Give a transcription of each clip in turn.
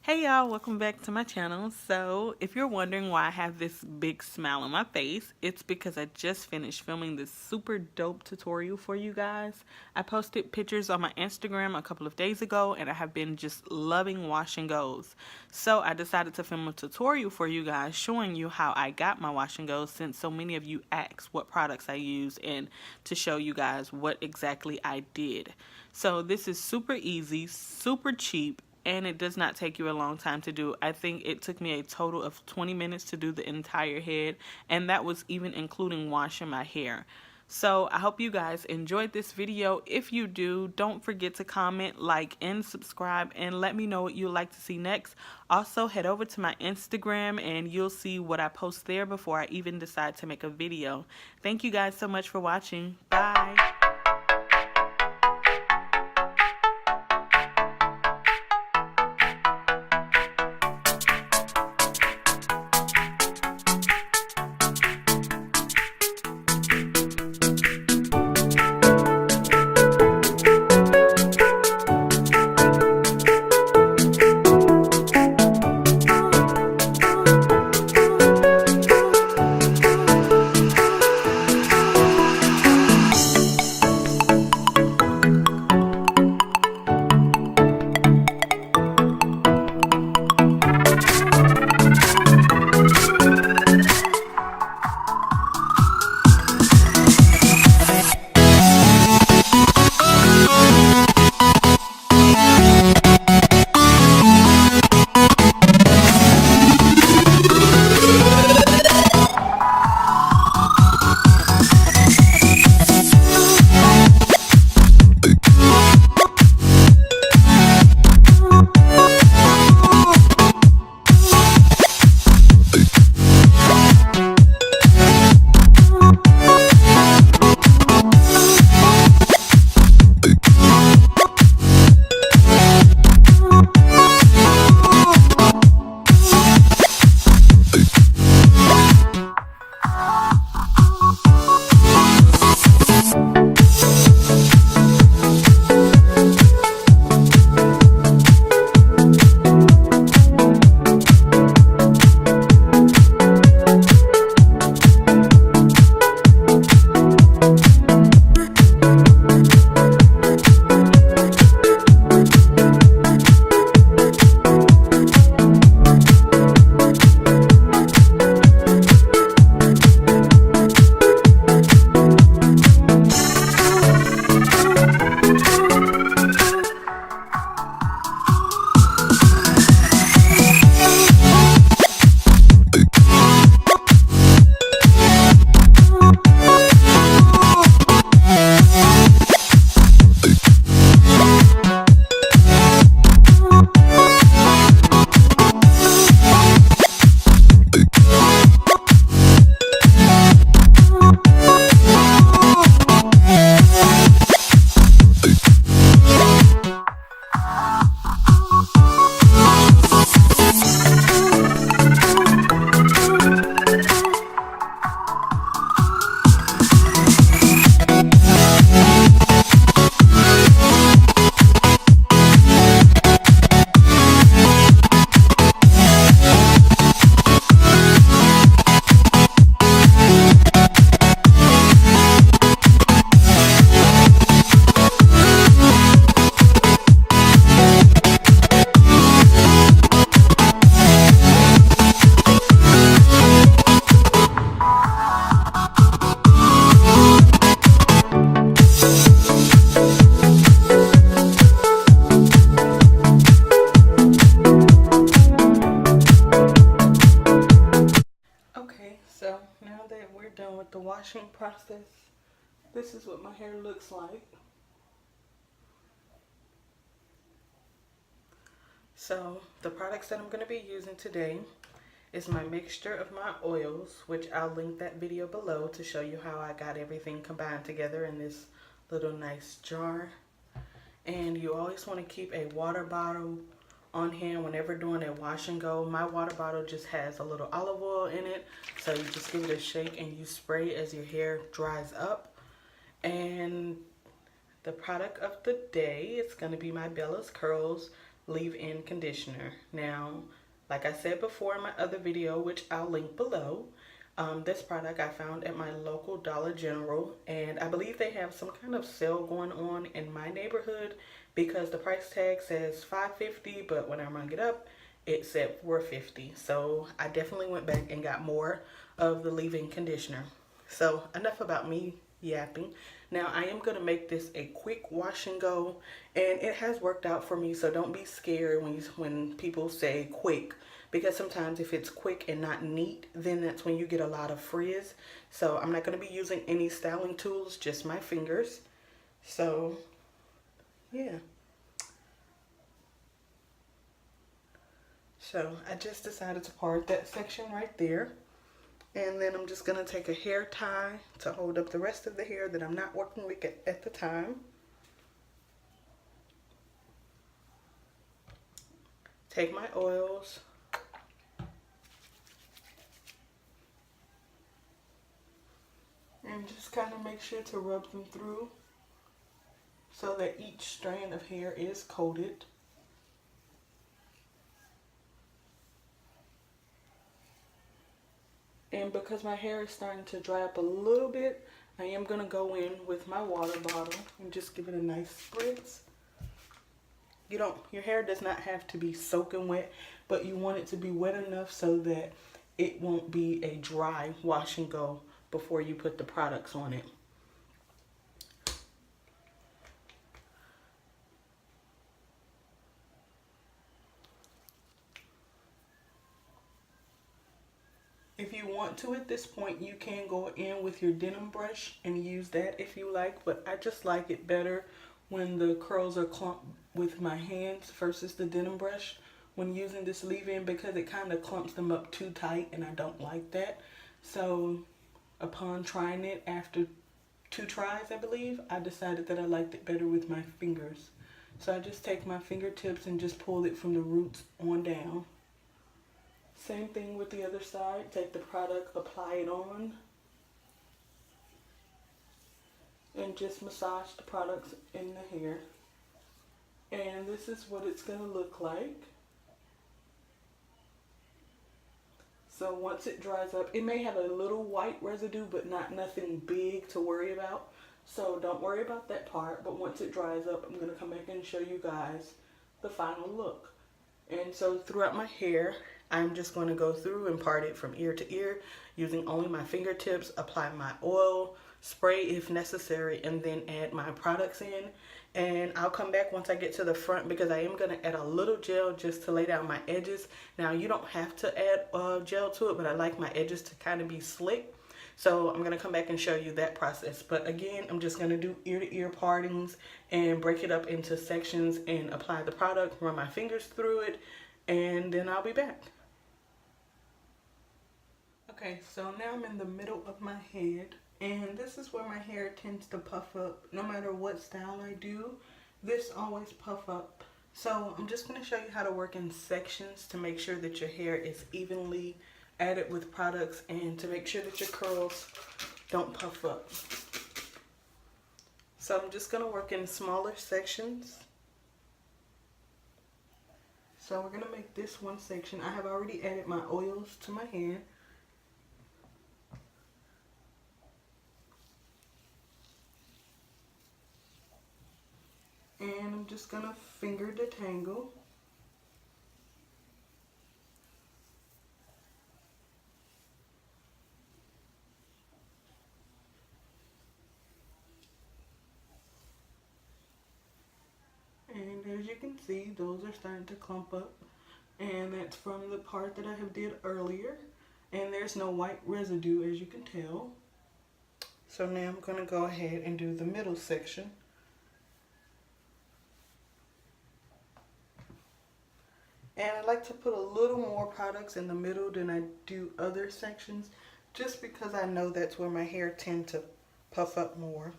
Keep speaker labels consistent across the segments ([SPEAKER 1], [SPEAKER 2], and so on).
[SPEAKER 1] Hey y'all, welcome back to my channel. So if you're wondering why I have this big smile on my face, it's because I just finished filming this super dope tutorial for you guys. I posted pictures on my Instagram a couple of days ago and I have been just loving wash and goes. So I decided to film a tutorial for you guys showing you how I got my wash and goes, since so many of you asked what products I use and to show you guys what exactly I did. So this is super easy, super cheap, and it does not take you a long time to do. I think it took me a total of 20 minutes to do the entire head, and that was even including washing my hair. So I hope you guys enjoyed this video. If you do, don't forget to comment, like, and subscribe, and let me know what you'd like to see next. Also, head over to my Instagram and you'll see what I post there before I even decide to make a video. Thank you guys so much for watching. Bye. Okay, so now that we're done with the washing process, this is what my hair looks like. So the products that I'm going to be using today is my mixture of my oils, which I'll link that video below to show you how I got everything combined together in this little nice jar. And you always want to keep a water bottle on hand whenever doing a wash and go. My water bottle just has a little olive oil in it, so you just give it a shake and you spray as your hair dries up. And the product of the day is going to be my Bella's Curls leave-in conditioner. Now, like I said before in my other video, which I'll link below, this product I found at my local Dollar General, and I believe they have some kind of sale going on in my neighborhood because the price tag says $5.50, but when I rung it up, it said $4.50. So I definitely went back and got more of the leave-in conditioner. So enough about me yapping. Now I am going to make this a quick wash and go, and it has worked out for me, so don't be scared when people say quick, because sometimes if it's quick and not neat, then that's when you get a lot of frizz. So I'm not going to be using any styling tools, just my fingers. So yeah. So I just decided to part that section right there. And then I'm just going to take a hair tie to hold up the rest of the hair that I'm not working with at the time. Take my oils. And just kind of make sure to rub them through so that each strand of hair is coated. And because my hair is starting to dry up a little bit, I am going to go in with my water bottle and just give it a nice spritz. Your hair does not have to be soaking wet, but you want it to be wet enough so that it won't be a dry wash and go before you put the products on it. If you want to at this point, you can go in with your denim brush and use that if you like, but I just like it better when the curls are clumped with my hands versus the denim brush when using this leave-in, because it kind of clumps them up too tight and I don't like that. So upon trying it after 2 tries, I believe, I decided that I liked it better with my fingers. So I just take my fingertips and just pull it from the roots on down. Same thing with the other side. Take the product, apply it on, and just massage the products in the hair. And this is what it's going to look like. So once it dries up, it may have a little white residue, but nothing big to worry about. So don't worry about that part. But once it dries up, I'm going to come back and show you guys the final look. And so throughout my hair, I'm just going to go through and part it from ear to ear using only my fingertips, apply my oil, spray if necessary, and then add my products in. And I'll come back once I get to the front because I am going to add a little gel just to lay down my edges. Now you don't have to add gel to it, but I like my edges to kind of be slick. So I'm going to come back and show you that process. But again, I'm just going to do ear to ear partings and break it up into sections and apply the product, run my fingers through it, and then I'll be back. Okay, so now I'm in the middle of my head, and this is where my hair tends to puff up. No matter what style I do, this always puff up. So I'm just going to show you how to work in sections to make sure that your hair is evenly added with products and to make sure that your curls don't puff up. So I'm just going to work in smaller sections. So we're going to make this one section. I have already added my oils to my hair. And I'm just going to finger detangle. And as you can see, those are starting to clump up. And that's from the part that I have did earlier. And there's no white residue, as you can tell. So now I'm going to go ahead and do the middle section. And I like to put a little more products in the middle than I do other sections, just because I know that's where my hair tends to puff up more.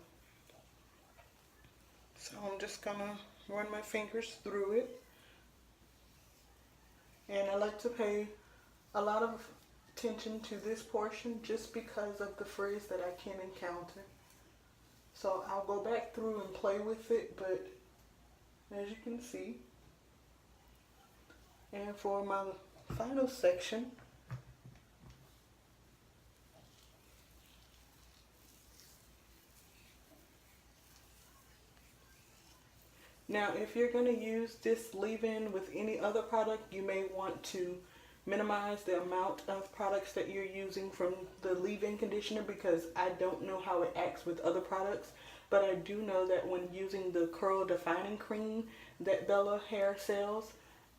[SPEAKER 1] So I'm just going to run my fingers through it. And I like to pay a lot of attention to this portion just because of the frizz that I can encounter. So I'll go back through and play with it, but as you can see, And for my final section, now if you're going to use this leave-in with any other product, you may want to minimize the amount of products that you're using from the leave-in conditioner, because I don't know how it acts with other products, but I do know that when using the curl defining cream that Bella Hair sells,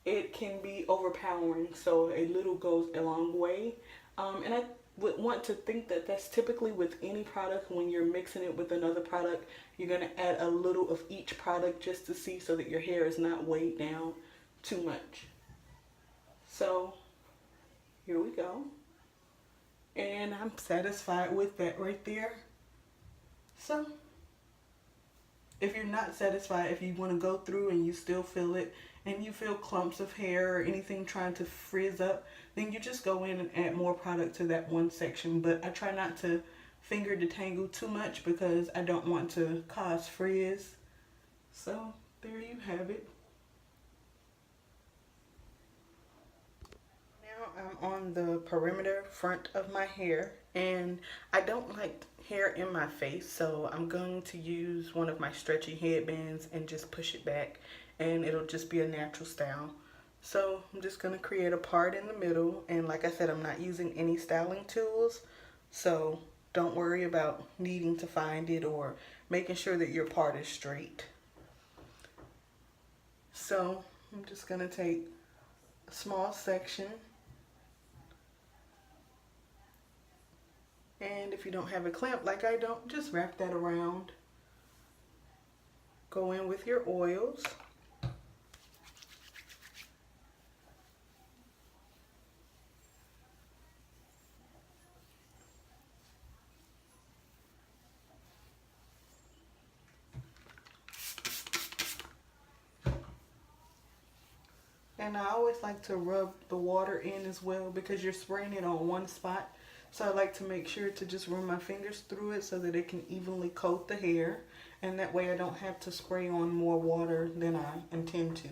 [SPEAKER 1] it can be overpowering, so a little goes a long way. And I would want to think that that's typically with any product. When you're mixing it with another product, you're going to add a little of each product just to see, so that your hair is not weighed down too much. So here we go. And I'm satisfied with that right there. So if you're not satisfied, if you want to go through and you still feel it, and you feel clumps of hair or anything trying to frizz up, then you just go in and add more product to that one section. But I try not to finger detangle too much, because I don't want to cause frizz. So there you have it. Now I'm on the perimeter front of my hair, and I don't like hair in my face, so I'm going to use one of my stretchy headbands and just push it back, and it'll just be a natural style. So I'm just going to create a part in the middle, and like I said, I'm not using any styling tools, so don't worry about needing to find it or making sure that your part is straight. So I'm just going to take a small section, and if you don't have a clamp like I don't, just wrap that around. Go in with your oils. And I always like to rub the water in as well, because you're spraying it on one spot. So I like to make sure to just run my fingers through it so that it can evenly coat the hair. And that way I don't have to spray on more water than I intend to.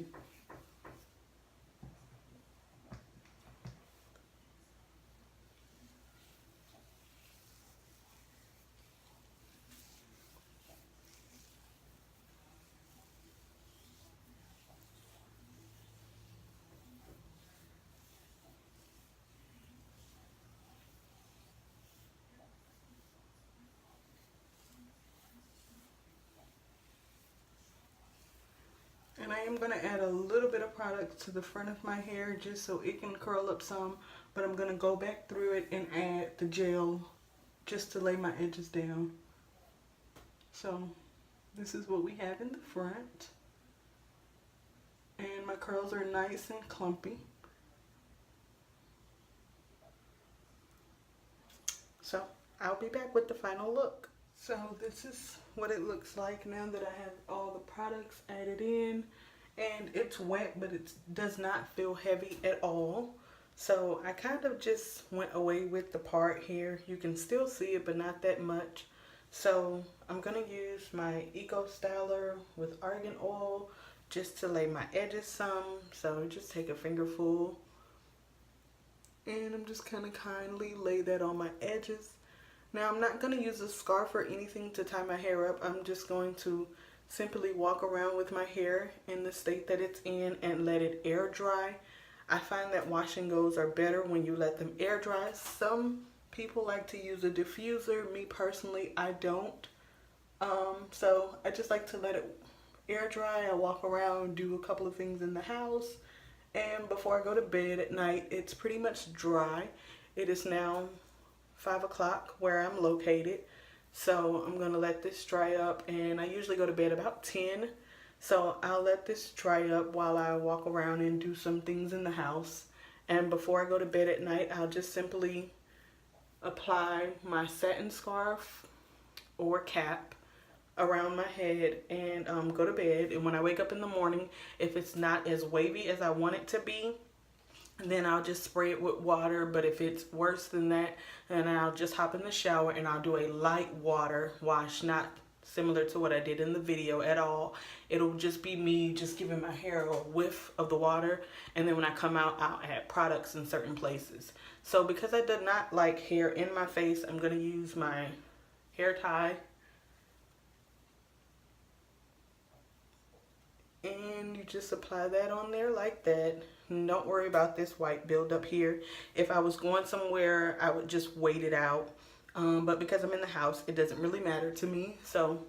[SPEAKER 1] And I am going to add a little bit of product to the front of my hair just so it can curl up some. But I'm going to go back through it and add the gel just to lay my edges down. So this is what we have in the front. And my curls are nice and clumpy. So I'll be back with the final look. So this is what it looks like now that I have all the products added in, and it's wet, but it does not feel heavy at all. So I kind of just went away with the part here. You can still see it, but not that much. So I'm gonna use my Eco Styler with argan oil just to lay my edges some. So just take a fingerful, and I'm just kind of kindly lay that on my edges. Now I'm not going to use a scarf or anything to tie my hair up. I'm just going to simply walk around with my hair in the state that it's in and let it air dry. I find that wash and goes are better when you let them air dry. Some people like to use a diffuser. Me personally, I don't. So I just like to let it air dry. I walk around, do a couple of things in the house, and before I go to bed at night, it's pretty much dry. It is now 5 o'clock where I'm located, so I'm gonna let this dry up, and I usually go to bed about 10, so I'll let this dry up while I walk around and do some things in the house. And before I go to bed at night, I'll just simply apply my satin scarf or cap around my head and go to bed. And when I wake up in the morning, if it's not as wavy as I want it to be, then I'll just spray it with water. But if it's worse than that, then I'll just hop in the shower and I'll do a light water wash, not similar to what I did in the video at all. It'll just be me just giving my hair a whiff of the water, and then when I come out, I'll add products in certain places. So because I did not like hair in my face, I'm going to use my hair tie. And you just apply that on there like that. And don't worry about this white buildup here. If I was going somewhere, I would just wait it out. But because I'm in the house, it doesn't really matter to me. So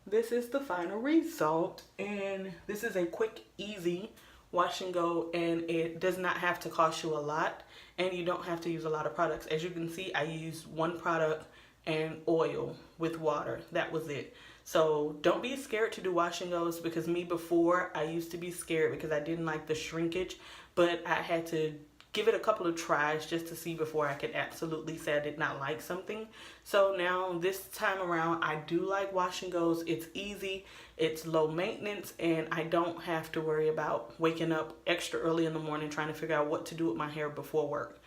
[SPEAKER 1] this is the final result. And this is a quick, easy wash and go. And it does not have to cost you a lot. And you don't have to use a lot of products. As you can see, I used one product and oil with water. That was it. So don't be scared to do wash and goes, because me before, I used to be scared because I didn't like the shrinkage, but I had to give it a couple of tries just to see before I could absolutely say I did not like something. So now this time around, I do like wash and goes. It's easy, it's low maintenance, and I don't have to worry about waking up extra early in the morning trying to figure out what to do with my hair before work.